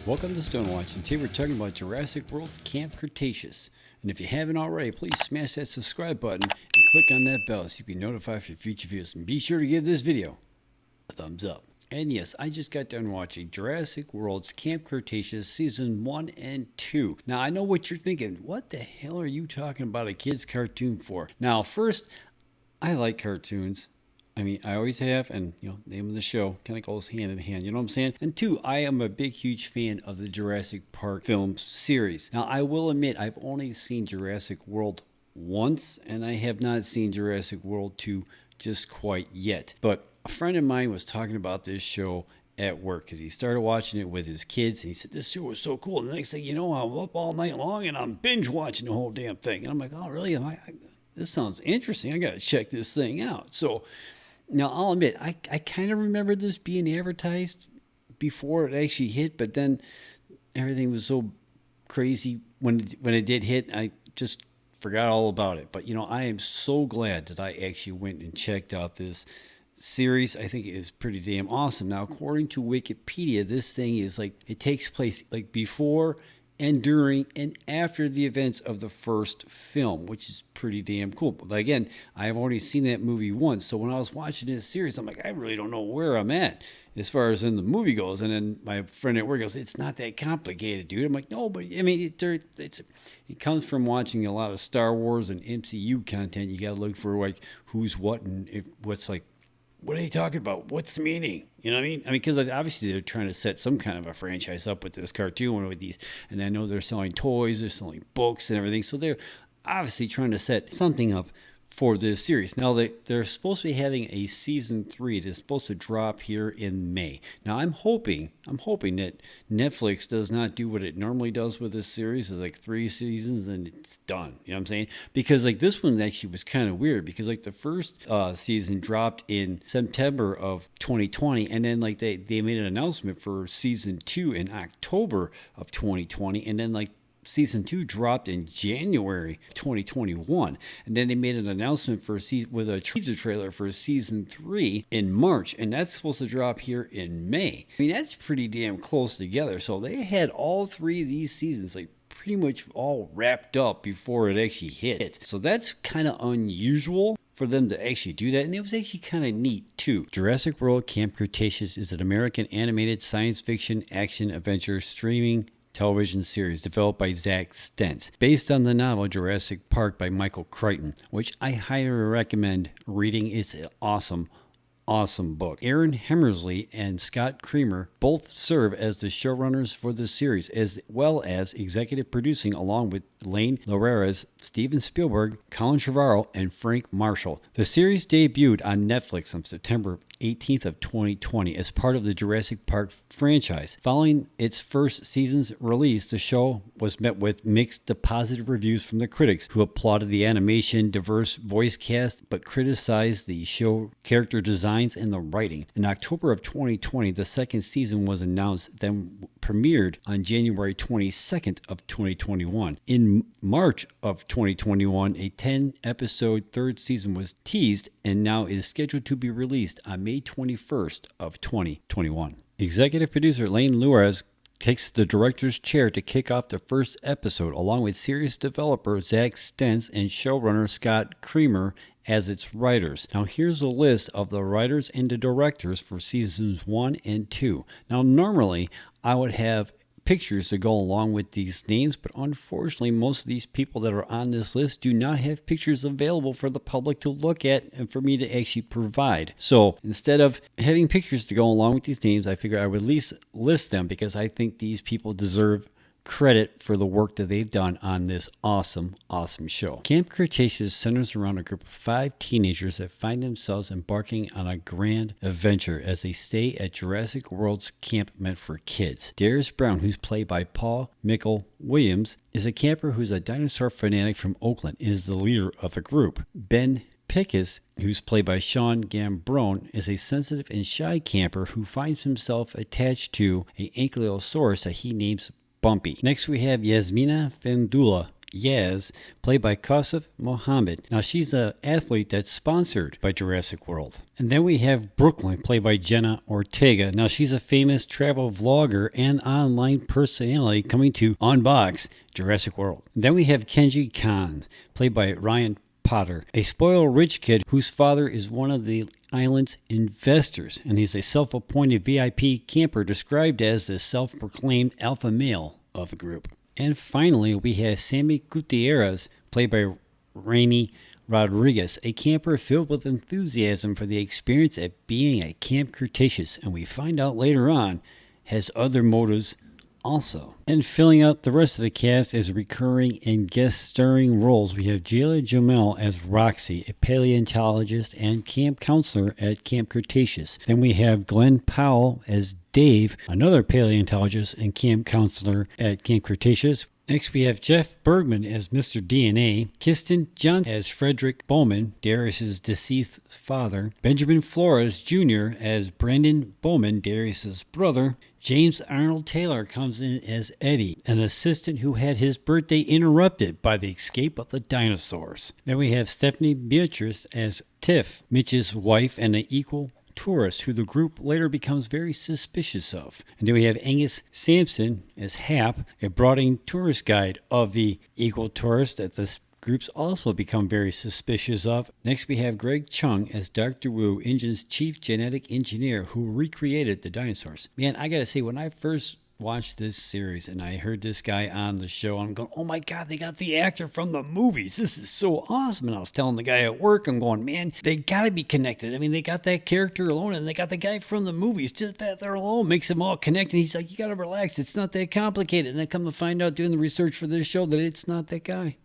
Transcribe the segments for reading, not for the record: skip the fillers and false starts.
Welcome to Stonewatch, and today we're talking about Jurassic World's Camp Cretaceous. And if you haven't already, please smash that subscribe button and click on that bell so you'll be notified for future videos. And be sure to give this video a thumbs up. And yes, I just got done watching Jurassic World's Camp Cretaceous Season 1 and 2. Now, I know what you're thinking. What the hell are you talking about a kid's cartoon for? Now, first, I like cartoons. I mean, I always have, and name of the show kind of goes hand in hand, you know what I'm saying? And two, I am a big, huge fan of the Jurassic Park film series. Now, I will admit, I've only seen Jurassic World once, and I have not seen Jurassic World 2 just quite yet. But a friend of mine was talking about this show at work because he started watching it with his kids, and he said, this show was so cool. And the next thing you know, I'm up all night long, and I'm binge watching the whole damn thing. And I'm like, oh, really? This sounds interesting. I got to check this thing out. So now, I'll admit, I kind of remember this being advertised before it actually hit, but then everything was so crazy when it did hit, I just forgot all about it. But, I am so glad that I actually went and checked out this series. I think it is pretty damn awesome. Now, according to Wikipedia, this thing is it takes place before and during and after the events of the first film, which is pretty damn cool. But again, I've already seen that movie once, so when I was watching this series, I'm like, I really don't know where I'm at as far as in the movie goes. And then my friend at work goes, it's not that complicated, dude. I'm like, no, but I mean, it comes from watching a lot of Star Wars and MCU content. You got to look for who's what and what's what are they talking about? What's the meaning? You know what I mean? Because obviously they're trying to set some kind of a franchise up with this cartoon with these, and I know they're selling toys, they're selling books and everything. So they're obviously trying to set something up for this series. Now they're supposed to be having a season 3 that's supposed to drop here in May. Now I'm hoping that Netflix does not do what it normally does with this series. It's 3 seasons and it's done. You know what I'm saying? Because this one actually was kind of weird because the first season dropped in September of 2020, and then they made an announcement for season 2 in October of 2020, and then Season 2 dropped in January 2021, and then they made an announcement with a teaser trailer for Season 3 in March, and that's supposed to drop here in May. I mean, that's pretty damn close together. So they had all 3 of these seasons pretty much all wrapped up before it actually hit. So that's kind of unusual for them to actually do that, and it was actually kind of neat too. Jurassic World Camp Cretaceous is an American animated science fiction action adventure streaming television series developed by Zach Stentz, based on the novel Jurassic Park by Michael Crichton, which I highly recommend reading. It's an awesome book. Aaron Hemmersley and Scott Creamer both serve as the showrunners for the series, as well as executive producing along with Lane Lorares, Steven Spielberg, Colin Trevorrow, and Frank Marshall. The series debuted on Netflix on September 18th of 2020 as part of the Jurassic Park franchise. Following its first season's release, the show was met with mixed to positive reviews from the critics, who applauded the animation, diverse voice cast, but criticized the show character designs and the writing. In October of 2020, the second season was announced, then premiered on January 22nd of 2021. In March of 2021, a 10-episode third season was teased and now is scheduled to be released on May 21st of 2021. Executive producer Lane Lorares takes the director's chair to kick off the first episode, along with series developer Zach Stentz and showrunner Scott Creamer as its writers. Now here's a list of the writers and the directors for seasons 1 and 2. Now normally I would have pictures to go along with these names, but unfortunately most of these people that are on this list do not have pictures available for the public to look at and for me to actually provide. So instead of having pictures to go along with these names, I figured I would at least list them because I think these people deserve credit for the work that they've done on this awesome show. Camp Cretaceous centers around a group of 5 teenagers that find themselves embarking on a grand adventure as they stay at Jurassic World's camp meant for kids. Darius Brown, who's played by Paul Michael Williams, is a camper who's a dinosaur fanatic from Oakland and is the leader of the group. Ben Pickus, who's played by Sean Gambrone, is a sensitive and shy camper who finds himself attached to an ankylosaurus that he names Bumpy. Next we have Yasmina Fendula, Yaz, played by Kausif Mohammed. Now, she's an athlete that's sponsored by Jurassic World. And then we have Brooklyn, played by Jenna Ortega. Now, she's a famous travel vlogger and online personality coming to unbox Jurassic World. And then we have Kenji Khan, played by Ryan Potter, a spoiled rich kid whose father is one of the island's investors, and he's a self-appointed VIP camper described as the self-proclaimed alpha male of the group. And finally, we have Sammy Gutierrez, played by Rainy Rodriguez, a camper filled with enthusiasm for the experience at being at Camp Cretaceous, and we find out later on has other motives also. And filling out the rest of the cast as recurring and guest starring roles, we have Jayla Jamel as Roxy, a paleontologist and camp counselor at Camp Cretaceous. Then we have Glenn Powell as Dave, another paleontologist and camp counselor at Camp Cretaceous. Next, we have Jeff Bergman as Mr. DNA, Kiston Johnson as Frederick Bowman, Darius's deceased father, Benjamin Flores Jr. as Brandon Bowman, Darius's brother. James Arnold Taylor comes in as Eddie, an assistant who had his birthday interrupted by the escape of the dinosaurs. Then we have Stephanie Beatrice as Tiff, Mitch's wife and an equal tourist who the group later becomes very suspicious of. And then we have Angus Sampson as Hap, a brooding tourist guide of the equal tourist that the groups also become very suspicious of. Next, we have Greg Chung as Dr. Wu, InGen's chief genetic engineer who recreated the dinosaurs. Man, I gotta say, when I first watched this series and I heard this guy on the show, I'm going, oh my God, they got the actor from the movies. This is so awesome. And I was telling the guy at work, I'm going, man, they gotta be connected. I mean, they got that character alone and they got the guy from the movies. Just that they're alone makes them all connected. He's like, you gotta relax. It's not that complicated. And I come to find out doing the research for this show that it's not that guy.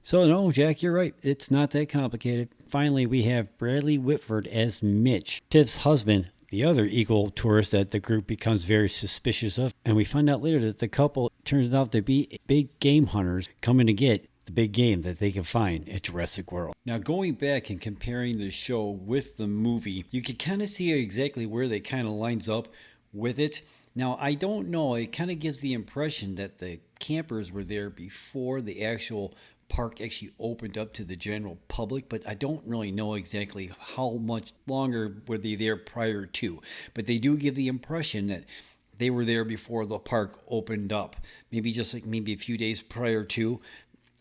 So no, Jack, you're right. It's not that complicated. Finally, we have Bradley Whitford as Mitch, Tiff's husband, the other equal tourist that the group becomes very suspicious of. And we find out later that the couple turns out to be big game hunters coming to get the big game that they can find at Jurassic World. Now, going back and comparing the show with the movie, you can kind of see exactly where they kind of lines up with it. Now, I don't know. It kind of gives the impression that the campers were there before the actual park actually opened up to the general public, but I don't really know exactly how much longer were they there prior to. But they do give the impression that they were there before the park opened up, maybe just like maybe a few days prior to.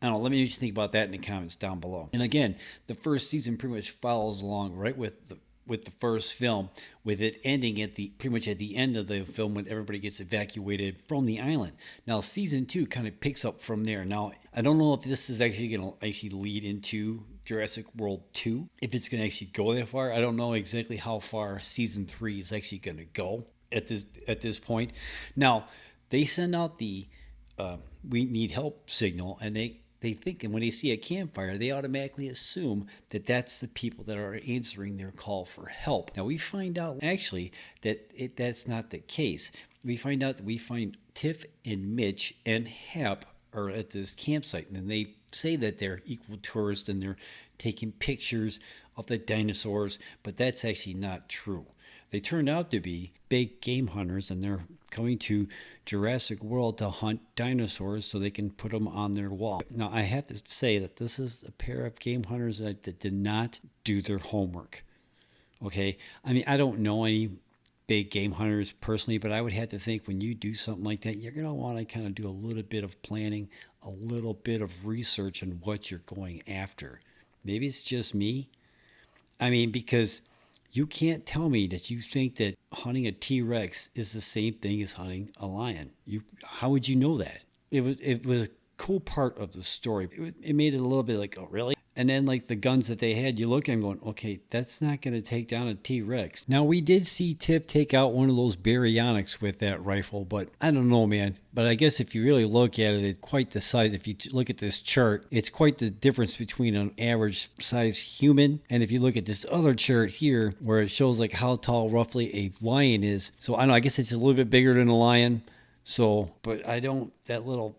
I don't know, let me just think about that in the comments down below. And again, the first season pretty much follows along right with the first film, with it ending at pretty much at the end of the film when everybody gets evacuated from the island. Now, season 2 kind of picks up from there. Now, I don't know if this is actually going to actually lead into Jurassic World 2, if it's going to actually go that far. I don't know exactly how far season 3 is actually going to go at this point. Now, they send out the we need help signal, and they think, and when they see a campfire, they automatically assume that that's the people that are answering their call for help. Now, we find out actually that that's not the case. We find Tiff and Mitch and Hap are at this campsite, and they say that they're equal tourists and they're taking pictures of the dinosaurs, but that's actually not true. They turned out to be big game hunters, and they're coming to Jurassic World to hunt dinosaurs so they can put them on their wall. Now, I have to say that this is a pair of game hunters that did not do their homework. Okay? I mean, I don't know any big game hunters personally, but I would have to think when you do something like that, you're going to want to kind of do a little bit of planning, a little bit of research on what you're going after. Maybe it's just me. I mean, because you can't tell me that you think that hunting a T-Rex is the same thing as hunting a lion. How would you know that? It was a cool part of the story. It made it a little bit like, oh, really? And then like the guns that they had, you look at them going, okay, that's not going to take down a T-Rex. Now, we did see Tip take out one of those baryonyx with that rifle, but I don't know, man. But I guess if you really look at it, it's quite the size. If you look at this chart, it's quite the difference between an average size human. And if you look at this other chart here, where it shows like how tall roughly a lion is. So I don't know, I guess it's a little bit bigger than a lion. So, but I don't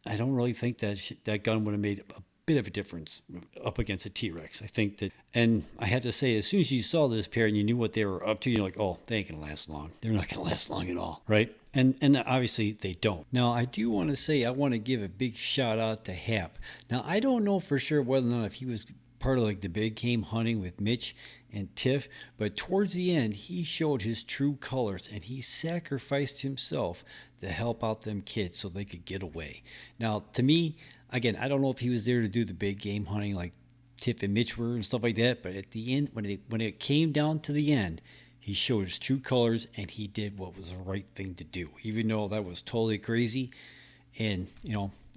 really think that gun would have made a bit of a difference up against a T-Rex. I think that, and I have to say, as soon as you saw this pair and you knew what they were up to, you're like, oh, they ain't gonna last long. They're not gonna last long at all, right? And obviously they don't. Now I do want to say I want to give a big shout out to Hap. Now I don't know for sure whether or not if he was part of like the big game hunting with Mitch and Tiff, but towards the end he showed his true colors and he sacrificed himself to help out them kids so they could get away. Now to me, again, I don't know if he was there to do the big game hunting like Tiff and Mitch were and stuff like that, but at the end when it came down to the end, he showed his true colors and he did what was the right thing to do, even though that was totally crazy. And,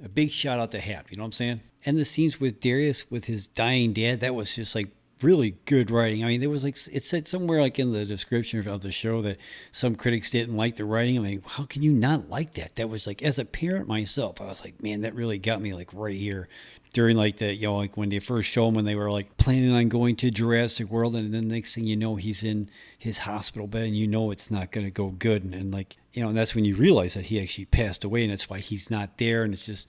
a big shout out to Hap, you know what I'm saying? And the scenes with Darius with his dying dad, that was just like really good writing. I mean, there was like, it said somewhere like in the description of the show that some critics didn't like the writing. I mean, how can you not like that? That was like, as a parent myself, I was like, man, that really got me like right here during like the, like when they first show him when they were like planning on going to Jurassic World. And then the next thing you know, he's in his hospital bed and it's not going to go good. And like, and that's when you realize that he actually passed away and that's why he's not there. And it's just,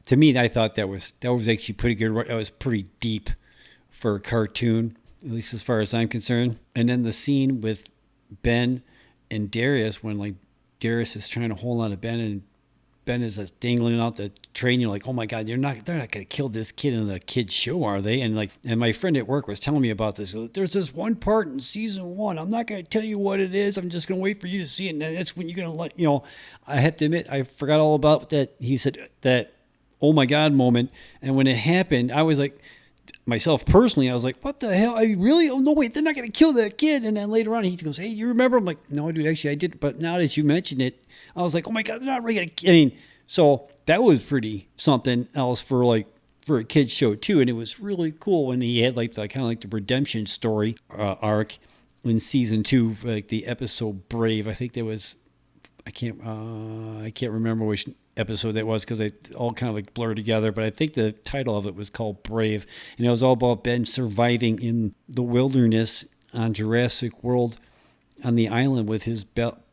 to me, I thought that was actually pretty good. That was pretty deep for a cartoon, at least as far as I'm concerned. And then the scene with Ben and Darius when like Darius is trying to hold on to Ben and Ben is dangling out the train. You're like, oh my God, they're not going to kill this kid in the kid's show, are they? And my friend at work was telling me about this. There's this one part in season 1. I'm not going to tell you what it is. I'm just going to wait for you to see it. And then that's when you're going to let, I have to admit, I forgot all about that. He said that, oh my God moment. And when it happened, I was like, myself personally, I was like, what the hell? I really? Oh, no, wait, they're not going to kill that kid. And then later on, he goes, hey, you remember? I'm like, no, dude, actually, I didn't. But now that you mentioned it, I was like, oh my God, they're not really going to kill. I mean, so that was pretty something else for a kid's show, too. And it was really cool when he had like the kind of like the redemption story arc in season 2, like the episode Brave. I think there was, I can't remember which episode that was because they all kind of like blur together, but I think the title of it was called Brave, and it was all about Ben surviving in the wilderness on Jurassic World on the island with his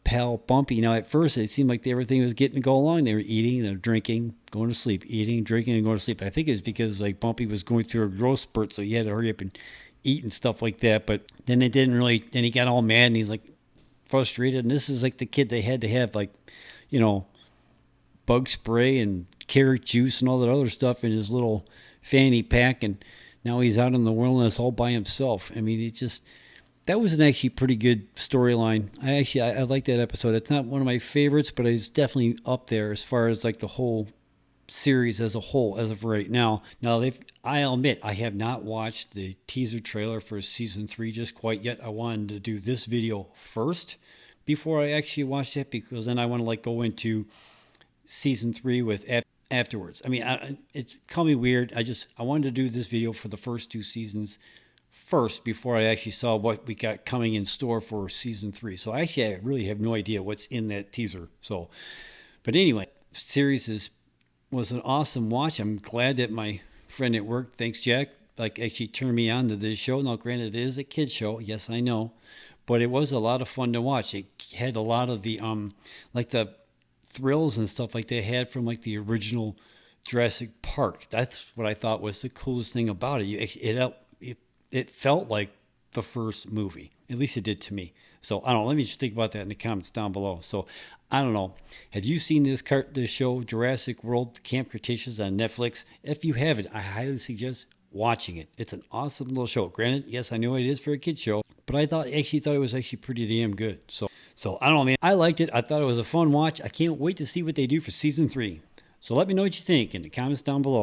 pal Bumpy. Now at first it seemed like everything was getting to go along. They were eating, they were drinking, going to sleep, eating, drinking, and going to sleep. I think it's because like Bumpy was going through a growth spurt, so he had to hurry up and eat and stuff like that. But then it didn't really, then he got all mad and he's like frustrated, and this is like the kid they had to have like, bug spray and carrot juice and all that other stuff in his little fanny pack, and now he's out in the wilderness all by himself. I mean, that was an actually pretty good storyline. I like that episode. It's not one of my favorites, but it's definitely up there as far as like the whole series as a whole as of right now. Now, I'll admit I have not watched the teaser trailer for season 3 just quite yet. I wanted to do this video first before I actually watch it, because then I want to like go into season 3 with afterwards. I mean, it's call me weird. I wanted to do this video for the first 2 seasons first before I actually saw what we got coming in store for season 3. So I really have no idea what's in that teaser. So, but anyway, series was an awesome watch. I'm glad that my friend at work, thanks Jack, like actually turned me on to this show. Now, granted, it is a kid show. Yes, I know, but it was a lot of fun to watch. It had a lot of the like the thrills and stuff like they had from like the original Jurassic Park. That's what I thought was the coolest thing about it. It felt like the first movie. At least it did to me. So I don't know. Let me just think about that in the comments down below. So I don't know. Have you seen this show, Jurassic World Camp Cretaceous on Netflix? If you haven't, I highly suggest watching it. It's an awesome little show. Granted, yes, I know it is for a kid show, but I thought it was actually pretty damn good. So I don't know, man. I liked it. I thought it was a fun watch. I can't wait to see what they do for season 3. So let me know what you think in the comments down below.